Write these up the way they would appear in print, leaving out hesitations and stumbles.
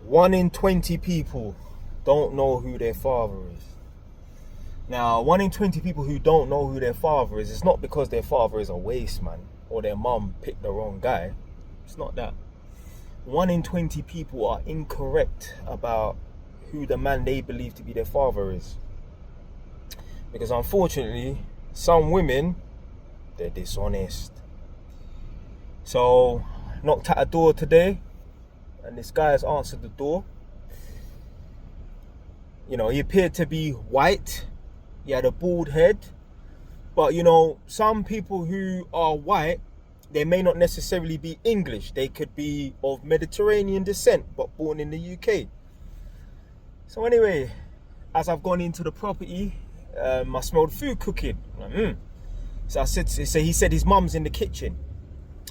1 in 20 people don't know who their father is. Now, 1 in 20 people who don't know who their father is, it's not because their father is a waste man or their mum picked the wrong guy. It's not that. 1 in 20 people are incorrect about who the man they believe to be their father is. Because unfortunately, some women, they're dishonest. So, knocked at a door today, and this guy has answered the door. You know, he appeared to be white. He had a bald head. But, you know, some people who are white, they may not necessarily be English. They could be of Mediterranean descent, but born in the UK. So anyway, as I've gone into the property, I smelled food cooking. So I said, so he said his mum's in the kitchen.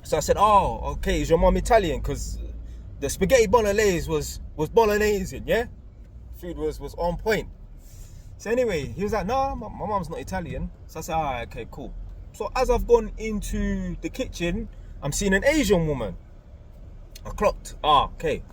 So I said, oh, okay, is your mum Italian? Because the spaghetti bolognese was bolognese, yeah? Food was on point. So anyway, he was like, no, my mum's not Italian. So I said, all right, okay, cool. So as I've gone into the kitchen, I'm seeing an Asian woman. I clocked, okay,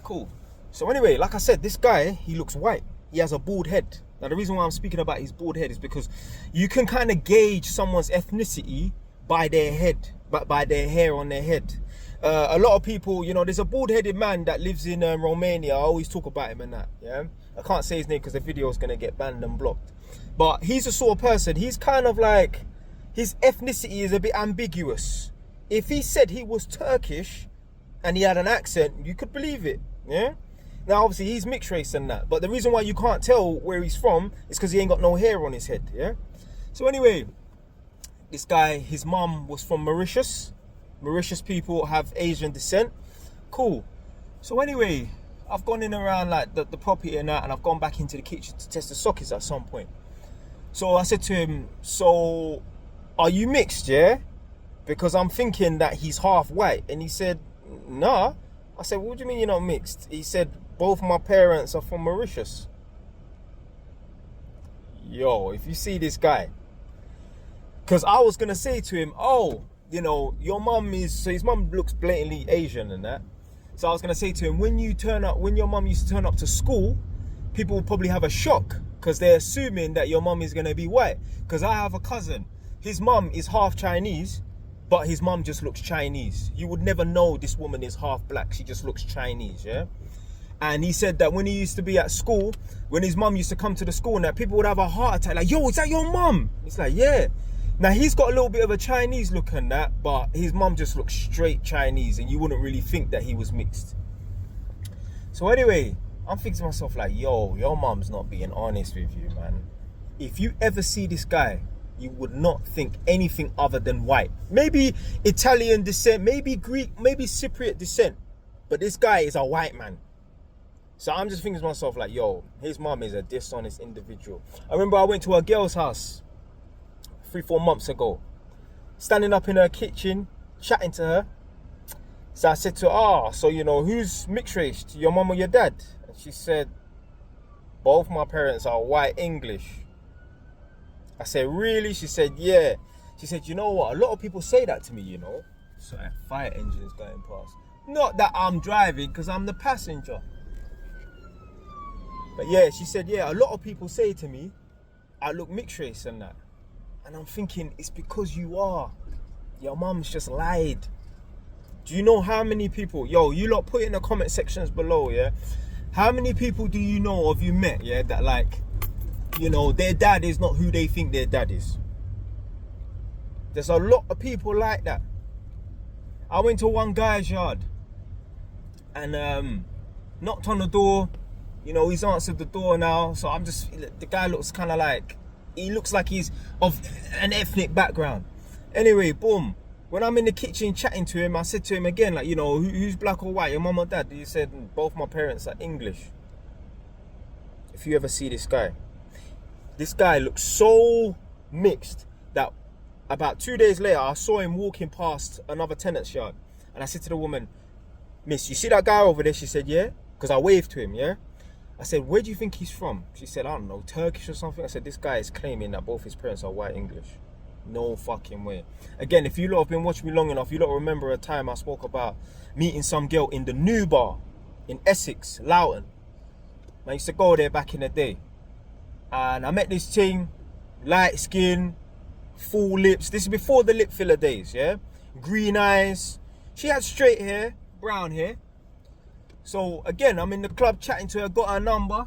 cool. So anyway, like I said, this guy, he looks white. He has a bald head. Now the reason why I'm speaking about his bald head is because you can kind of gauge someone's ethnicity by their head, but by their hair on their head. A lot of people, you know, there's a bald-headed man that lives in Romania. I always talk about him and that, yeah? I can't say his name because the video is going to get banned and blocked. But he's the sort of person, he's kind of like, his ethnicity is a bit ambiguous. If he said he was Turkish and he had an accent, you could believe it, yeah? Now, obviously, he's mixed race and that. But the reason why you can't tell where he's from is because he ain't got no hair on his head, yeah? So anyway, this guy, his mum was from Mauritius. Mauritius people have Asian descent. Cool. So anyway, I've gone in around like the property and that, and I've gone back into the kitchen to test the sockets at some point. So I said to him, so are you mixed, yeah? Because I'm thinking that he's half white. And he said, nah. I said, what do you mean you're not mixed? He said, both my parents are from Mauritius. Yo, if you see this guy. Because I was going to say to him, oh, you know, your mum is, so his mum looks blatantly Asian and that. So I was going to say to him, when your mum used to turn up to school, people will probably have a shock because they're assuming that your mum is going to be white. Because I have a cousin, his mum is half Chinese, but his mum just looks Chinese. You would never know this woman is half black. She just looks Chinese, yeah? And he said that when he used to be at school, when his mum used to come to the school and that, people would have a heart attack. Like, yo, is that your mum? It's like, yeah. Now, he's got a little bit of a Chinese look and that, but his mum just looks straight Chinese and you wouldn't really think that he was mixed. So anyway, I'm thinking to myself like, yo, your mum's not being honest with you, man. If you ever see this guy, you would not think anything other than white. Maybe Italian descent, maybe Greek, maybe Cypriot descent. But this guy is a white man. So I'm just thinking to myself like, yo, his mum is a dishonest individual. I remember I went to a girl's house 3-4 months ago, standing up in her kitchen, chatting to her. So I said to her, so you know, who's mixed race, your mum or your dad? And she said, both my parents are white English. I said, really? She said, yeah. She said, you know what, a lot of people say that to me, you know. So a fire engine is going past. Not that I'm driving, because I'm the passenger. But yeah, she said, yeah, a lot of people say to me, I look mixed race and that. And I'm thinking, it's because you are. Your mum's just lied. Do you know how many people, yo, you lot put in the comment sections below, yeah? How many people do you know of you met, yeah, that like, you know, their dad is not who they think their dad is? There's a lot of people like that. I went to one guy's yard and knocked on the door. You know, he's answered the door now. So I'm just, the guy looks kind of like, he looks like he's of an ethnic background. Anyway, boom. When I'm in the kitchen chatting to him, I said to him again, like, you know, who's black or white, your mum or dad? He said, both my parents are English. If you ever see this guy looks so mixed that about 2 days later, I saw him walking past another tenant's yard. And I said to the woman, miss, you see that guy over there? She said, yeah. Because I waved to him, yeah. I said, where do you think he's from? She said, I don't know, Turkish or something. I said, this guy is claiming that both his parents are white English. No fucking way. Again, if you lot have been watching me long enough, you lot remember a time I spoke about meeting some girl in the new bar. in Essex, Loughton. I used to go there back in the day. And I met this thing, light skin, full lips. This is before the lip filler days, yeah? Green eyes. She had straight hair, brown hair. So again, I'm in the club chatting to her, got her number.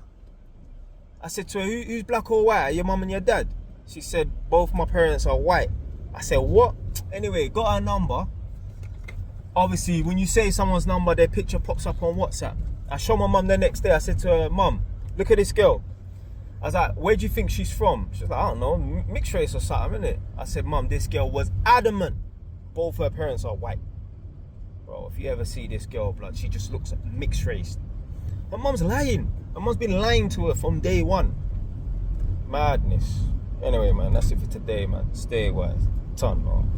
I said to her, who's black or white? Are your mum and your dad? She said, both my parents are white. I said, what? Anyway, got her number. Obviously, when you say someone's number, their picture pops up on WhatsApp. I showed my mum the next day. I said to her, Mum, look at this girl. I was like, where do you think she's from? She was like, I don't know, mixed race or something, innit? I said, Mum, this girl was adamant both her parents are white. Bro, if you ever see this girl, blood, she just looks mixed race. Her mum's lying. Her mum's been lying to her from day one. Madness. Anyway, man, that's it for today, man. Stay wise. Ton, man.